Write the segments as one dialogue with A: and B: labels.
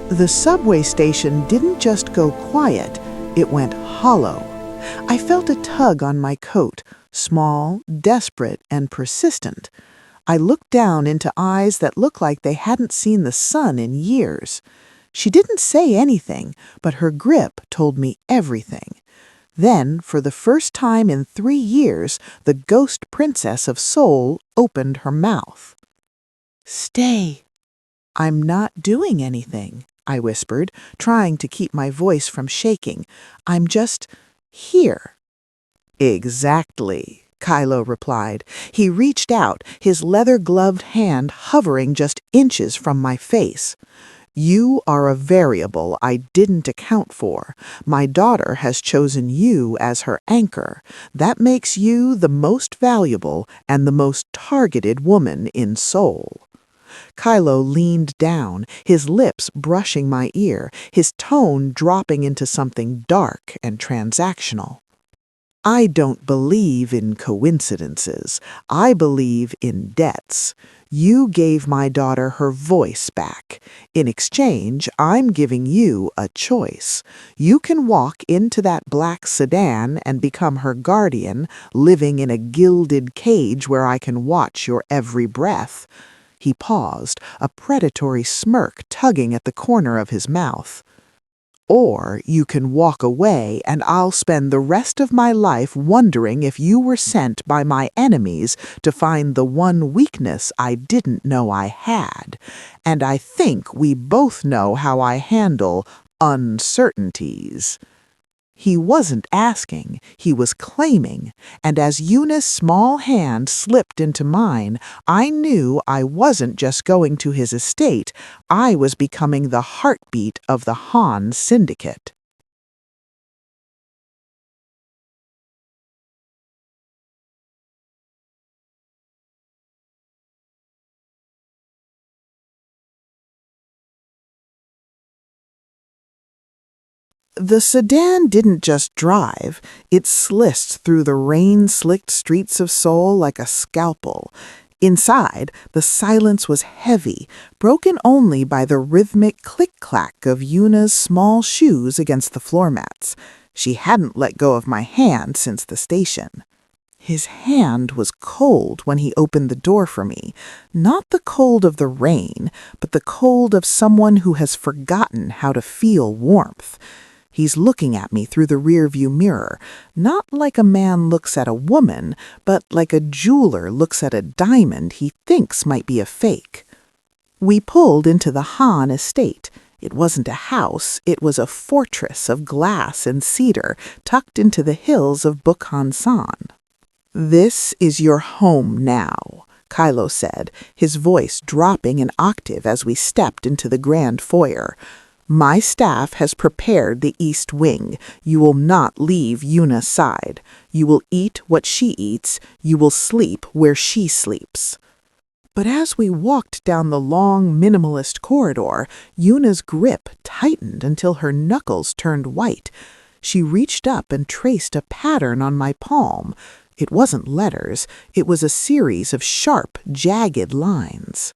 A: The subway station didn't just go quiet, it went hollow. I felt a tug on my coat, small, desperate, and persistent. I looked down into eyes that looked like they hadn't seen the sun in years. She didn't say anything, but her grip told me everything. Then, for the first time in 3 years, the ghost princess of Seoul opened her mouth. "Stay." "I'm not doing anything," I whispered, trying to keep my voice from shaking. "I'm just here." "Exactly," Kylo replied. He reached out, his leather-gloved hand hovering just inches from my face. "You are a variable I didn't account for. My daughter has chosen you as her anchor. That makes you the most valuable and the most targeted woman in Seoul." Kylo leaned down, his lips brushing my ear, his tone dropping into something dark and transactional. "I don't believe in coincidences. I believe in debts. You gave my daughter her voice back. In exchange, I'm giving you a choice. You can walk into that black sedan and become her guardian, living in a gilded cage where I can watch your every breath." He paused, a predatory smirk tugging at the corner of his mouth. "Or you can walk away and I'll spend the rest of my life wondering if you were sent by my enemies to find the one weakness I didn't know I had. And I think we both know how I handle uncertainties." He wasn't asking, he was claiming, and as Yuna's small hand slipped into mine, I knew I wasn't just going to his estate, I was becoming the heartbeat of the Han Syndicate. The sedan didn't just drive, it sliced through the rain-slicked streets of Seoul like a scalpel. Inside, the silence was heavy, broken only by the rhythmic click-clack of Yuna's small shoes against the floor mats. She hadn't let go of my hand since the station. His hand was cold when he opened the door for me, not the cold of the rain, but the cold of someone who has forgotten how to feel warmth. He's looking at me through the rearview mirror, not like a man looks at a woman, but like a jeweler looks at a diamond he thinks might be a fake. We pulled into the Han estate. It wasn't a house, it was a fortress of glass and cedar tucked into the hills of Bucharest. "This is your home now," Kylo said, his voice dropping an octave as we stepped into the grand foyer. "My staff has prepared the East Wing. You will not leave Yuna's side. You will eat what she eats. You will sleep where she sleeps." But as we walked down the long, minimalist corridor, Yuna's grip tightened until her knuckles turned white. She reached up and traced a pattern on my palm. It wasn't letters. It was a series of sharp, jagged lines.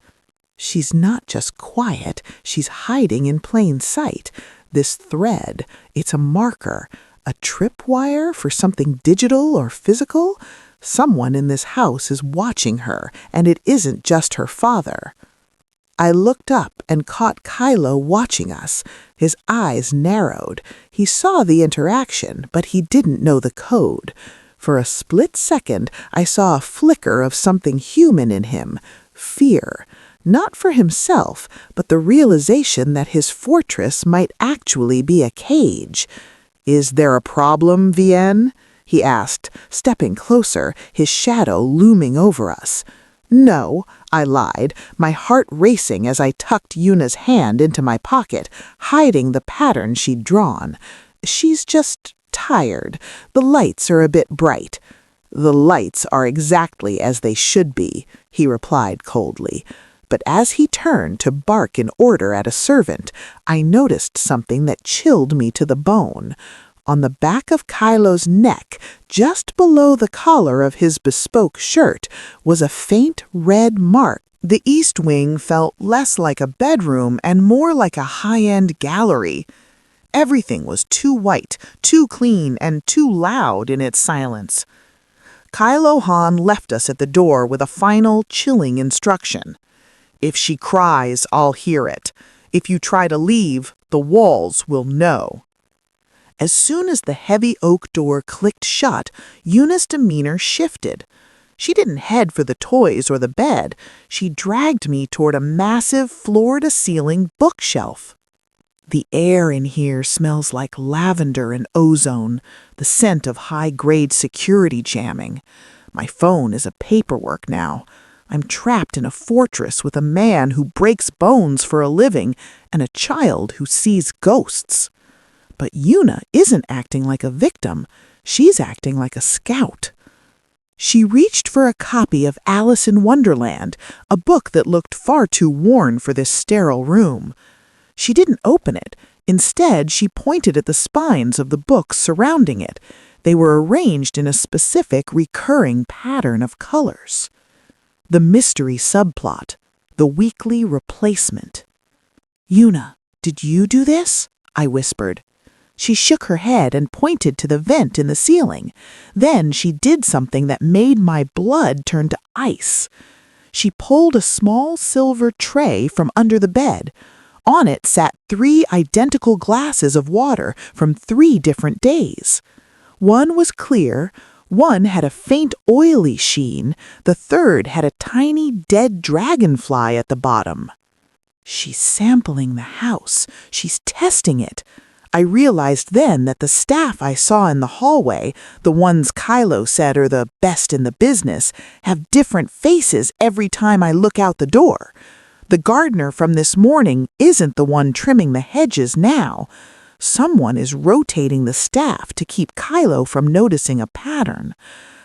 A: She's not just quiet, she's hiding in plain sight. This thread, it's a marker, a tripwire for something digital or physical. Someone in this house is watching her, and it isn't just her father. I looked up and caught Kylo watching us. His eyes narrowed. He saw the interaction, but he didn't know the code. For a split second, I saw a flicker of something human in him, fear. Not for himself, but the realization that his fortress might actually be a cage. "Is there a problem, Vianne?" he asked, stepping closer, his shadow looming over us. "No," I lied, my heart racing as I tucked Yuna's hand into my pocket, hiding the pattern she'd drawn. "She's just tired. The lights are a bit bright." "The lights are exactly as they should be," he replied coldly. But as he turned to bark an order at a servant, I noticed something that chilled me to the bone. On the back of Kylo's neck, just below the collar of his bespoke shirt, was a faint red mark The east wing felt less like a bedroom and more like a high-end gallery. Everything was too white, too clean, and too loud in its silence. Kylo Han left us at the door with a final, chilling instruction. If she cries, I'll hear it. If you try to leave, the walls will know. As soon as the heavy oak door clicked shut, Yuna's demeanor shifted. She didn't head for the toys or the bed. She dragged me toward a massive floor-to-ceiling bookshelf. The air in here smells like lavender and ozone, the scent of high-grade security jamming. My phone is a paperwork now. I'm trapped in a fortress with a man who breaks bones for a living and a child who sees ghosts. But Yuna isn't acting like a victim. She's acting like a scout. She reached for a copy of Alice in Wonderland, a book that looked far too worn for this sterile room. She didn't open it. Instead, she pointed at the spines of the books surrounding it. They were arranged in a specific, recurring pattern of colors. The mystery subplot, the weekly replacement. "Yuna, did you do this?" I whispered. She shook her head and pointed to the vent in the ceiling. Then she did something that made my blood turn to ice. She pulled a small silver tray from under the bed. On it sat 3 identical glasses of water from 3 different days. One was clear, one had a faint oily sheen, the third had a tiny dead dragonfly at the bottom. She's sampling the house. She's testing it. I realized then that the staff I saw in the hallway, the ones Kylo said are the best in the business, have different faces every time I look out the door. The gardener from this morning isn't the one trimming the hedges now. Someone is rotating the staff to keep Kylo from noticing a pattern.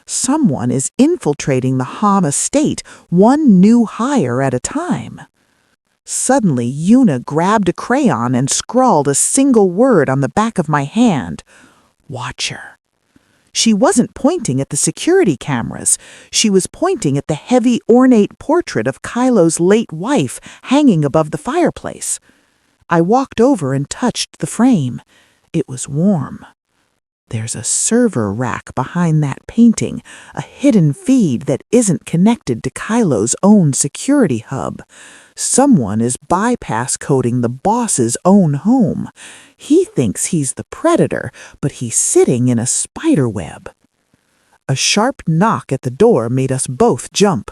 A: Someone is infiltrating the Han estate, one new hire at a time. Suddenly, Yuna grabbed a crayon and scrawled a single word on the back of my hand. Watcher. She wasn't pointing at the security cameras. She was pointing at the heavy, ornate portrait of Kylo's late wife hanging above the fireplace. I walked over and touched the frame. It was warm. There's a server rack behind that painting, a hidden feed that isn't connected to Kylo's own security hub. Someone is bypass coding the boss's own home. He thinks he's the predator, but he's sitting in a spider web. A sharp knock at the door made us both jump.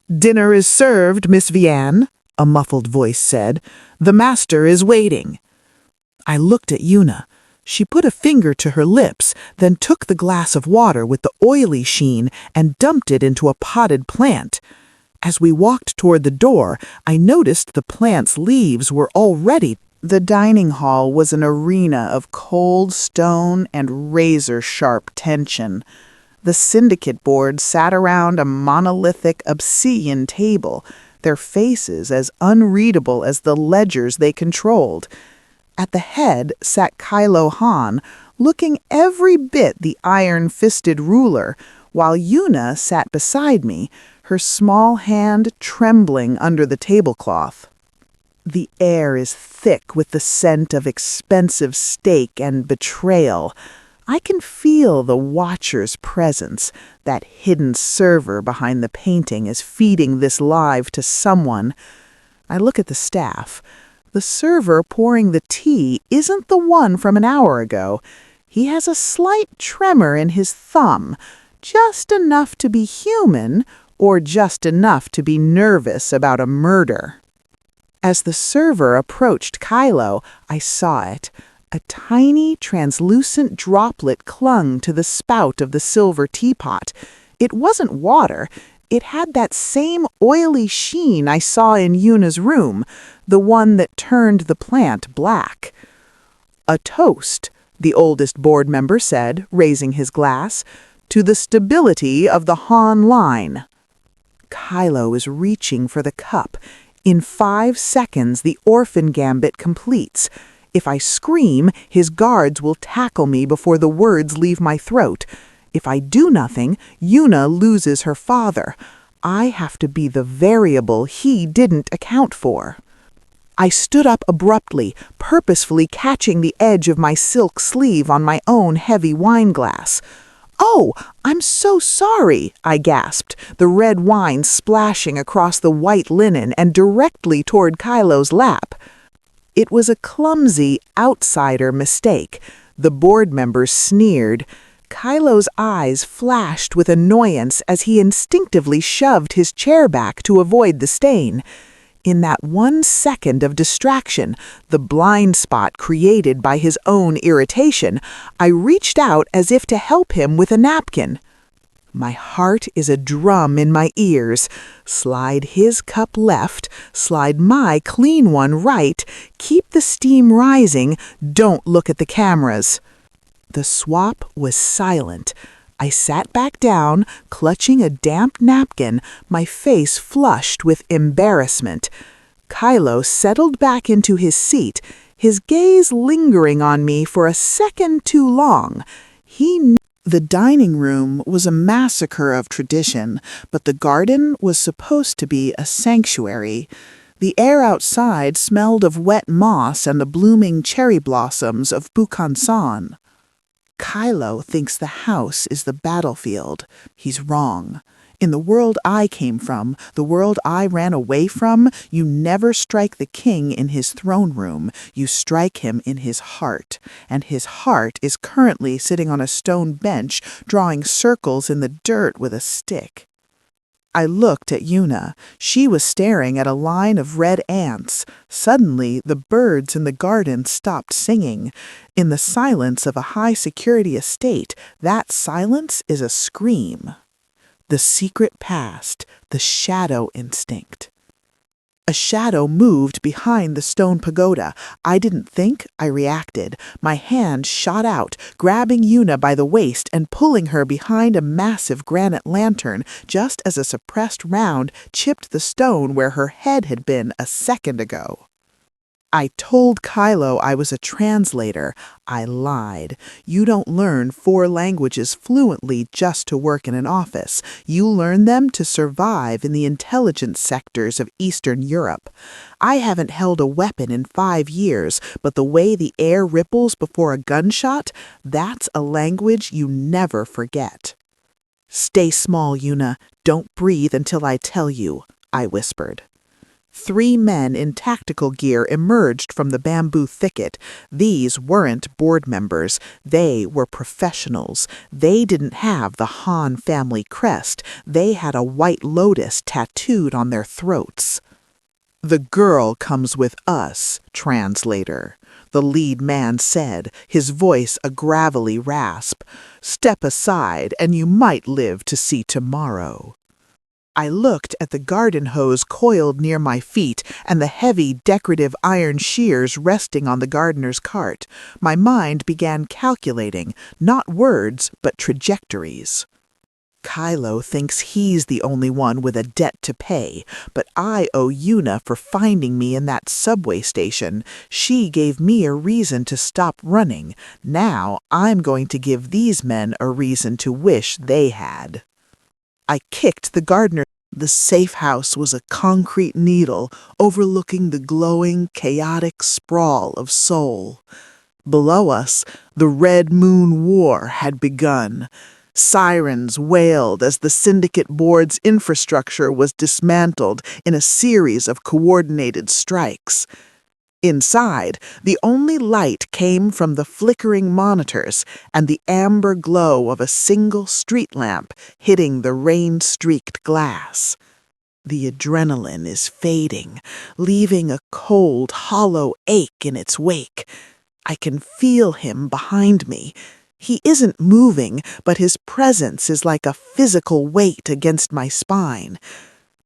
A: "Dinner is served, Miss Vianne," a muffled voice said. "The master is waiting." I looked at Yuna. She put a finger to her lips, then took the glass of water with the oily sheen and dumped it into a potted plant. As we walked toward the door, I noticed the plant's leaves were already. The dining hall was an arena of cold stone and razor-sharp tension. The syndicate board sat around a monolithic obsidian table, their faces as unreadable as the ledgers they controlled. At the head sat Kylo Han, looking every bit the iron-fisted ruler, while Yuna sat beside me, her small hand trembling under the tablecloth. The air is thick with the scent of expensive steak and betrayal. I can feel the watcher's presence. That hidden server behind the painting is feeding this live to someone. I look at the staff. The server pouring the tea isn't the one from an hour ago. He has a slight tremor in his thumb, just enough to be human, or just enough to be nervous about a murder. As the server approached Kylo, I saw it. A tiny, translucent droplet clung to the spout of the silver teapot. It wasn't water. It had that same oily sheen I saw in Yuna's room, the one that turned the plant black. "A toast," the oldest board member said, raising his glass, "to the stability of the Han line." Kylo is reaching for the cup. In 5 seconds, the orphan gambit completes. If I scream, his guards will tackle me before the words leave my throat. If I do nothing, Yuna loses her father. I have to be the variable he didn't account for. I stood up abruptly, purposefully catching the edge of my silk sleeve on my own heavy wine glass. "Oh, I'm so sorry," I gasped, the red wine splashing across the white linen and directly toward Kylo's lap. It was a clumsy, outsider mistake. The board members sneered. Kylo's eyes flashed with annoyance as he instinctively shoved his chair back to avoid the stain. In that 1 second of distraction, the blind spot created by his own irritation, I reached out as if to help him with a napkin. My heart is a drum in my ears. Slide his cup left, slide my clean one right, keep the steam rising, don't look at the cameras. The swap was silent. I sat back down, clutching a damp napkin, my face flushed with embarrassment. Kylo settled back into his seat, his gaze lingering on me for a second too long. He knew the dining room was a massacre of tradition, but the garden was supposed to be a sanctuary. The air outside smelled of wet moss and the blooming cherry blossoms of Bucharest. Kylo thinks the house is the battlefield. He's wrong. In the world I came from, the world I ran away from, you never strike the king in his throne room. You strike him in his heart. And his heart is currently sitting on a stone bench, drawing circles in the dirt with a stick. I looked at Yuna. She was staring at a line of red ants. Suddenly, the birds in the garden stopped singing. In the silence of a high-security estate, that silence is a scream. The secret past, the shadow instinct. A shadow moved behind the stone pagoda. I didn't think, I reacted. My hand shot out, grabbing Yuna by the waist and pulling her behind a massive granite lantern, just as a suppressed round chipped the stone where her head had been a second ago. I told Kylo I was a translator. I lied. You don't learn 4 languages fluently just to work in an office. You learn them to survive in the intelligence sectors of Eastern Europe. I haven't held a weapon in 5 years, but the way the air ripples before a gunshot, that's a language you never forget. "Stay small, Yuna. Don't breathe until I tell you," I whispered. 3 men in tactical gear emerged from the bamboo thicket. These weren't board members. They were professionals. They didn't have the Han family crest. They had a white lotus tattooed on their throats. "The girl comes with us, translator," the lead man said, his voice a gravelly rasp. "Step aside, and you might live to see tomorrow." I looked at the garden hose coiled near my feet and the heavy decorative iron shears resting on the gardener's cart. My mind began calculating, not words, but trajectories. Kylo thinks he's the only one with a debt to pay, but I owe Yuna for finding me in that subway station. She gave me a reason to stop running. Now I'm going to give these men a reason to wish they had. I kicked the gardener. The safe house was a concrete needle overlooking the glowing, chaotic sprawl of Seoul. Below us, the Red Moon War had begun. Sirens wailed as the Syndicate Board's infrastructure was dismantled in a series of coordinated strikes. Inside, the only light came from the flickering monitors and the amber glow of a single street lamp hitting the rain-streaked glass. The adrenaline is fading, leaving a cold, hollow ache in its wake. I can feel him behind me. He isn't moving, but his presence is like a physical weight against my spine.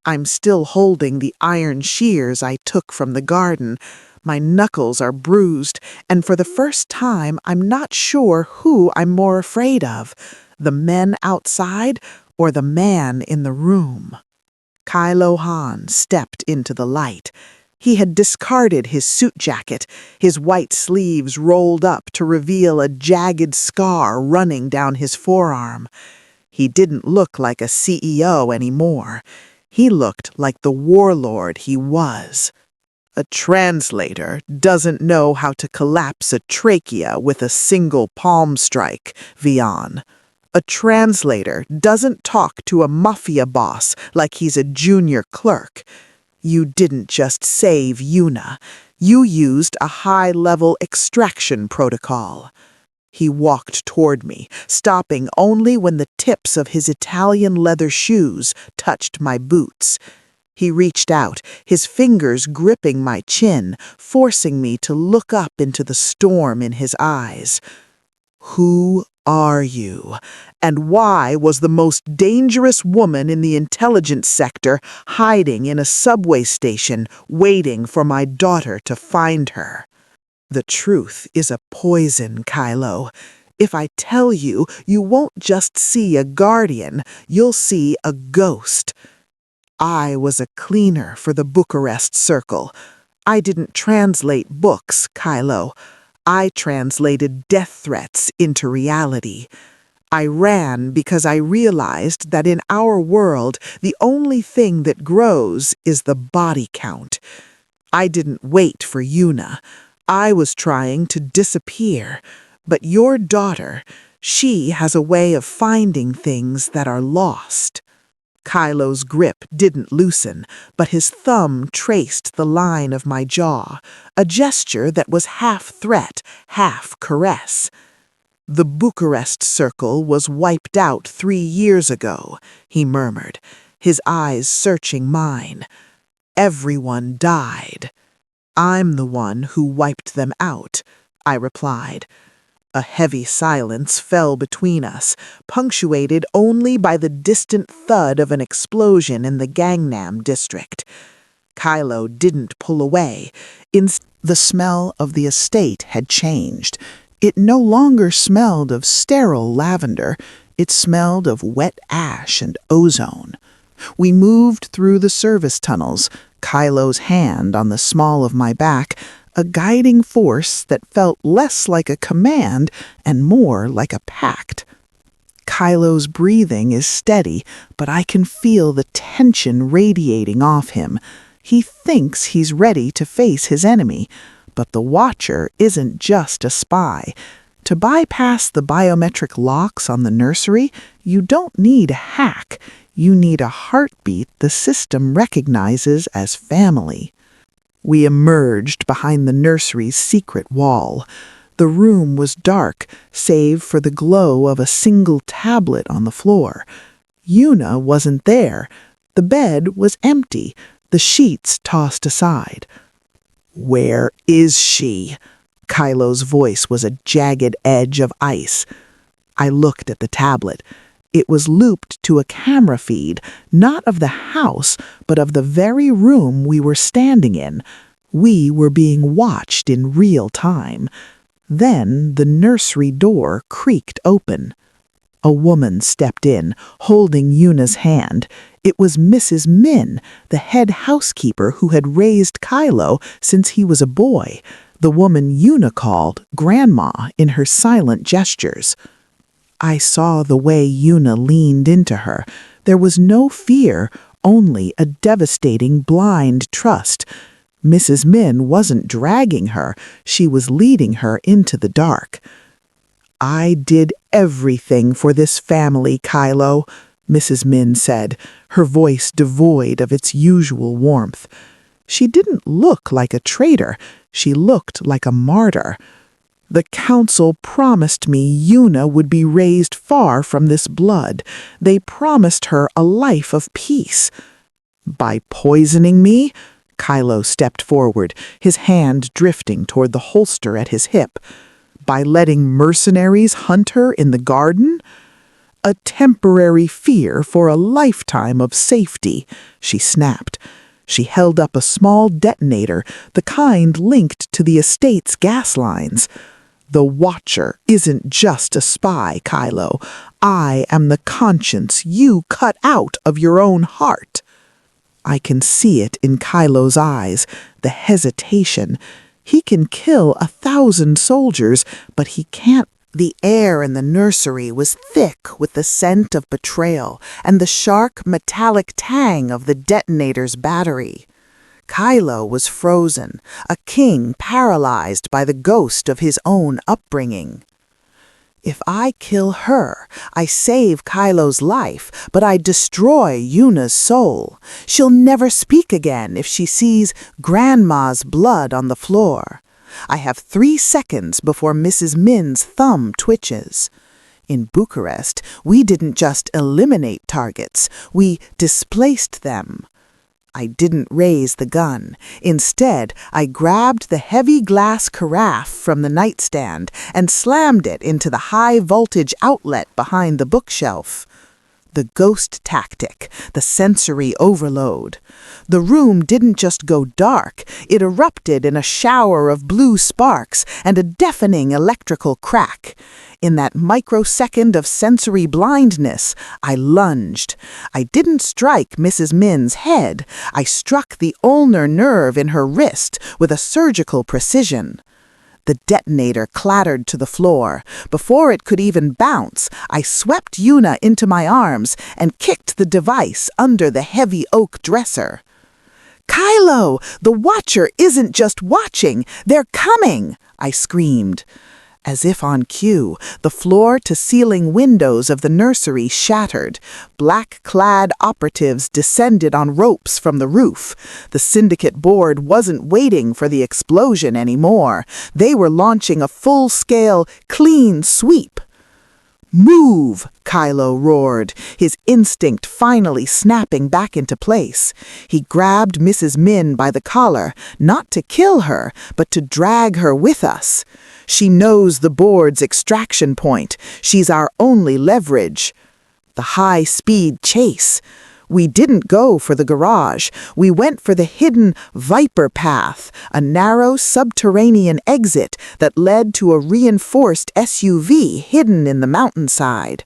A: I'm still holding the iron shears I took from the garden. My knuckles are bruised, and for the first time I'm not sure who I'm more afraid of, the men outside or the man in the room. Kylo Han stepped into the light. He had discarded his suit jacket, his white sleeves rolled up to reveal a jagged scar running down his forearm. He didn't look like a CEO anymore. He looked like the warlord he was. A translator doesn't know how to collapse a trachea with a single palm strike, Vianne. A translator doesn't talk to a mafia boss like he's a junior clerk. You didn't just save Yuna. You used a high-level extraction protocol. He walked toward me, stopping only when the tips of his Italian leather shoes touched my boots. He reached out, his fingers gripping my chin, forcing me to look up into the storm in his eyes. Who are you? And why was the most dangerous woman in the intelligence sector hiding in a subway station, waiting for my daughter to find her? The truth is a poison, Kylo. If I tell you, you won't just see a guardian, you'll see a ghost. I was a cleaner for the Bucharest Circle. I didn't translate books, Kylo. I translated death threats into reality. I ran because I realized that in our world, the only thing that grows is the body count. I didn't wait for Yuna. I was trying to disappear. But your daughter, she has a way of finding things that are lost. Kylo's grip didn't loosen, but his thumb traced the line of my jaw, a gesture that was half threat, half caress. The Bucharest Circle was wiped out 3 years ago, he murmured, his eyes searching mine. Everyone died. I'm the one who wiped them out, I replied. A heavy silence fell between us, punctuated only by the distant thud of an explosion in the Gangnam district. Kylo didn't pull away. The smell of the estate had changed. It no longer smelled of sterile lavender. It smelled of wet ash and ozone. We moved through the service tunnels, Kylo's hand on the small of my back, a guiding force that felt less like a command and more like a pact. Kylo's breathing is steady, but I can feel the tension radiating off him. He thinks he's ready to face his enemy, but the Watcher isn't just a spy. To bypass the biometric locks on the nursery, you don't need a hack. You need a heartbeat the system recognizes as family. We emerged behind the nursery's secret wall. The room was dark, save for the glow of a single tablet on the floor. Yuna wasn't there. The bed was empty, the sheets tossed aside. "Where is she?" Kylo's voice was a jagged edge of ice. I looked at the tablet. It was looped to a camera feed, not of the house, but of the very room we were standing in. We were being watched in real time. Then the nursery door creaked open. A woman stepped in, holding Yuna's hand. It was Mrs. Min, the head housekeeper who had raised Kylo since he was a boy, the woman Yuna called Grandma in her silent gestures. I saw the way Yuna leaned into her. There was no fear, only a devastating blind trust. Mrs. Min wasn't dragging her, she was leading her into the dark. "I did everything for this family, Kylo," Mrs. Min said, her voice devoid of its usual warmth. She didn't look like a traitor, she looked like a martyr. "The council promised me Yuna would be raised far from this blood. They promised her a life of peace. By poisoning me?" Kylo stepped forward, his hand drifting toward the holster at his hip. "By letting mercenaries hunt her in the garden?" "A temporary fear for a lifetime of safety," she snapped. She held up a small detonator, the kind linked to the estate's gas lines. "The Watcher isn't just a spy, Kylo. I am the conscience you cut out of your own heart." I can see it in Kylo's eyes, the hesitation. He can kill 1,000 soldiers, but he can't The air in the nursery was thick with the scent of betrayal and the sharp metallic tang of the detonator's battery. Kylo was frozen, a king paralyzed by the ghost of his own upbringing. If I kill her, I save Kylo's life, but I destroy Yuna's soul. She'll never speak again if she sees Grandma's blood on the floor. I have 3 seconds before Mrs. Min's thumb twitches. In Bucharest, we didn't just eliminate targets, we displaced them. I didn't raise the gun. Instead, I grabbed the heavy glass carafe from the nightstand and slammed it into the high-voltage outlet behind the bookshelf. The ghost tactic, the sensory overload. The room didn't just go dark, it erupted in a shower of blue sparks and a deafening electrical crack. In that microsecond of sensory blindness, I lunged. I didn't strike Mrs. Min's head. I struck the ulnar nerve in her wrist with a surgical precision. The detonator clattered to the floor. Before it could even bounce, I swept Yuna into my arms and kicked the device under the heavy oak dresser. "Kylo, the Watcher isn't just watching, they're coming!" I screamed. As if on cue, the floor-to-ceiling windows of the nursery shattered. Black-clad operatives descended on ropes from the roof. The Syndicate board wasn't waiting for the explosion anymore. They were launching a full-scale, clean sweep. "Move!" Kylo roared, his instinct finally snapping back into place. He grabbed Mrs. Min by the collar, not to kill her, but to drag her with us. She knows the board's extraction point. She's our only leverage. The high-speed chase. We didn't go for the garage. We went for the hidden Viper path, a narrow subterranean exit that led to a reinforced SUV hidden in the mountainside.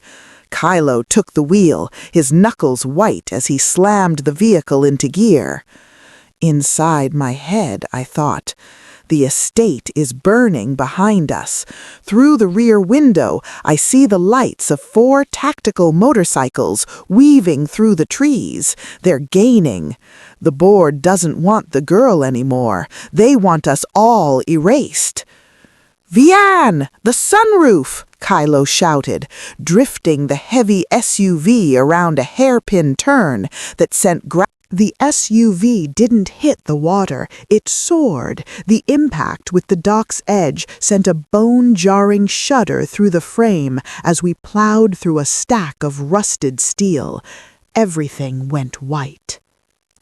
A: Kylo took the wheel, his knuckles white as he slammed the vehicle into gear. Inside my head, I thought, the estate is burning behind us. Through the rear window, I see the lights of 4 tactical motorcycles weaving through the trees. They're gaining. The board doesn't want the girl anymore. They want us all erased. "Vianne, the sunroof!" Kylo shouted, drifting the heavy SUV around a hairpin turn that sent The SUV didn't hit the water, it soared. The impact with the dock's edge sent a bone-jarring shudder through the frame as we plowed through a stack of rusted steel. Everything went white.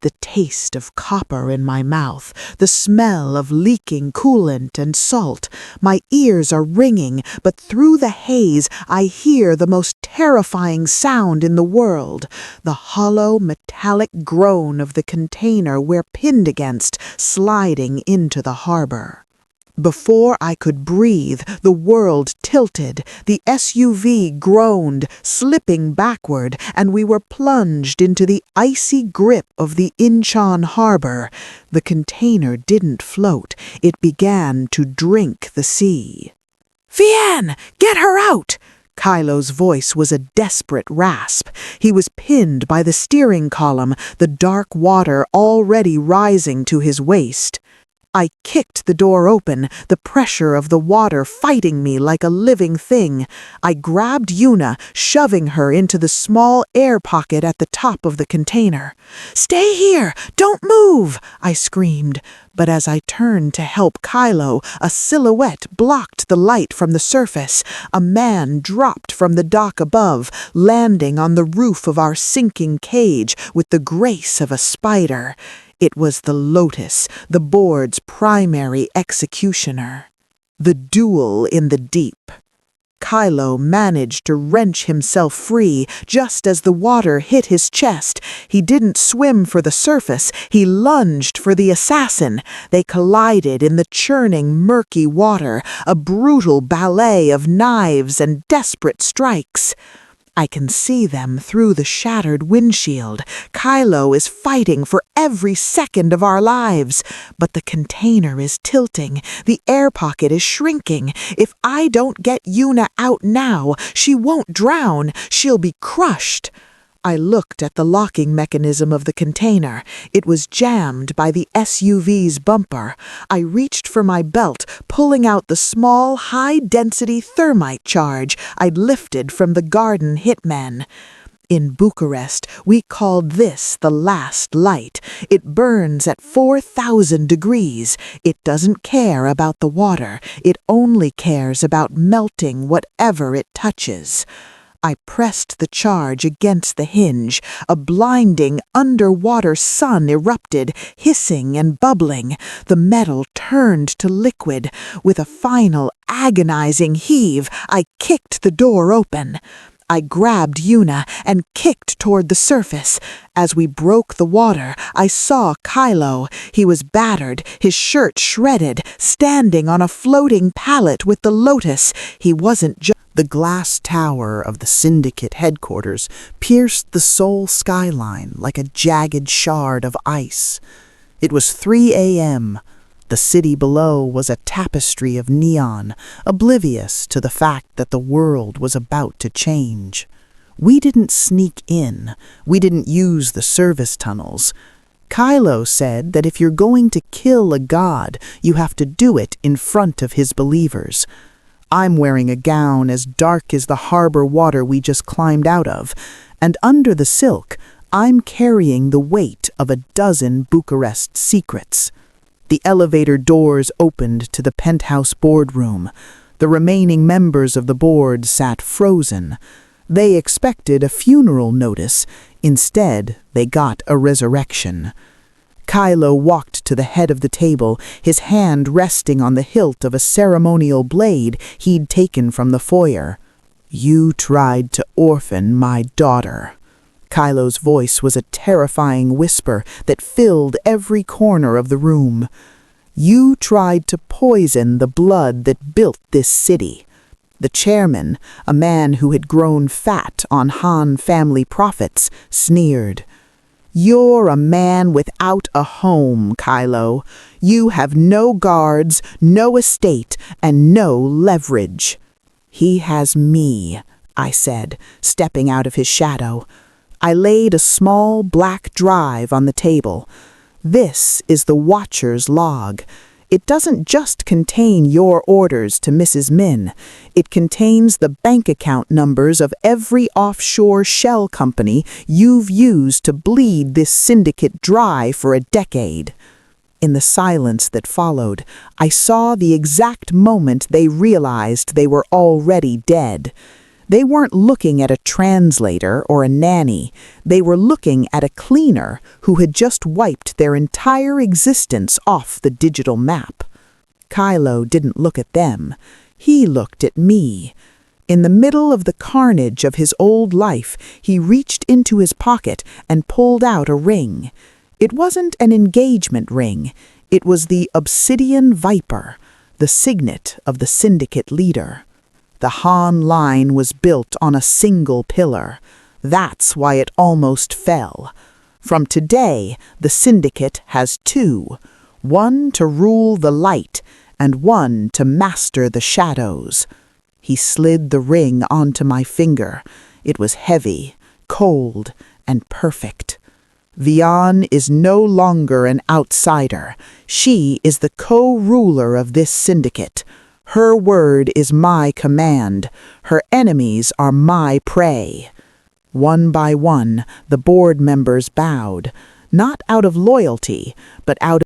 A: The taste of copper in my mouth, the smell of leaking coolant and salt. My ears are ringing, but through the haze I hear the most terrifying sound in the world, the hollow metallic groan of the container we're pinned against, sliding into the harbor. Before I could breathe, the world tilted, the SUV groaned, slipping backward, and we were plunged into the icy grip of the Incheon harbor. The container didn't float, it began to drink the sea. "Vianne, get her out!" Kylo's voice was a desperate rasp. He was pinned by the steering column, the dark water already rising to his waist. I kicked the door open, the pressure of the water fighting me like a living thing. I grabbed Yuna, shoving her into the small air pocket at the top of the container. "Stay here! Don't move!" I screamed. But as I turned to help Kylo, a silhouette blocked the light from the surface. A man dropped from the dock above, landing on the roof of our sinking cage with the grace of a spider. It was the Lotus, the board's primary executioner. The duel in the deep. Kylo managed to wrench himself free just as the water hit his chest. He didn't swim for the surface, he lunged for the assassin. They collided in the churning, murky water, a brutal ballet of knives and desperate strikes. I can see them through the shattered windshield. Kylo is fighting for every second of our lives. But the container is tilting. The air pocket is shrinking. If I don't get Yuna out now, she won't drown. She'll be crushed. I looked at the locking mechanism of the container. It was jammed by the SUV's bumper. I reached for my belt, pulling out the small, high-density thermite charge I'd lifted from the garden hitmen. In Bucharest, we called this the last light. It burns at 4,000 degrees. It doesn't care about the water. It only cares about melting whatever it touches. I pressed the charge against the hinge. A blinding underwater sun erupted, hissing and bubbling. The metal turned to liquid. With a final agonizing heave, I kicked the door open. I grabbed Yuna and kicked toward the surface. As we broke the water, I saw Kylo. He was battered, his shirt shredded, standing on a floating pallet with the Lotus. He wasn't just...
B: The glass tower of the Syndicate headquarters pierced the Seoul skyline like a jagged shard of ice. It was 3 a.m. The city below was a tapestry of neon, oblivious to the fact that the world was about to change. We didn't sneak in. We didn't use the service tunnels. Kylo said that if you're going to kill a god, you have to do it in front of his believers. I'm wearing a gown as dark as the harbor water we just climbed out of, and under the silk, I'm carrying the weight of a dozen Bucharest secrets. The elevator doors opened to the penthouse boardroom. The remaining members of the board sat frozen. They expected a funeral notice. Instead, they got a resurrection. Kylo walked to the head of the table, his hand resting on the hilt of a ceremonial blade he'd taken from the foyer. "You tried to orphan my daughter." Kylo's voice was a terrifying whisper that filled every corner of the room. "You tried to poison the blood that built this city." The chairman, a man who had grown fat on Han family profits, sneered. "You're a man without a home, Kylo. You have no guards, no estate, and no leverage." "He has me," I said, stepping out of his shadow. I laid a small black drive on the table. "This is the Watcher's log. It doesn't just contain your orders to Mrs. Min. It contains the bank account numbers of every offshore shell company you've used to bleed this syndicate dry for a decade." In the silence that followed, I saw the exact moment they realized they were already dead. They weren't looking at a translator or a nanny. They were looking at a cleaner who had just wiped their entire existence off the digital map. Kylo didn't look at them. He looked at me. In the middle of the carnage of his old life, he reached into his pocket and pulled out a ring. It wasn't an engagement ring. It was the obsidian viper, the signet of the syndicate leader. The Han line was built on a single pillar. That's why it almost fell. From today, the syndicate has two. One to rule the light, and one to master the shadows. He slid the ring onto my finger. It was heavy, cold, and perfect. Vianne is no longer an outsider. She is the co-ruler of this syndicate. Her word is my command. Her enemies are my prey. One by one, the board members bowed, not out of loyalty, but out of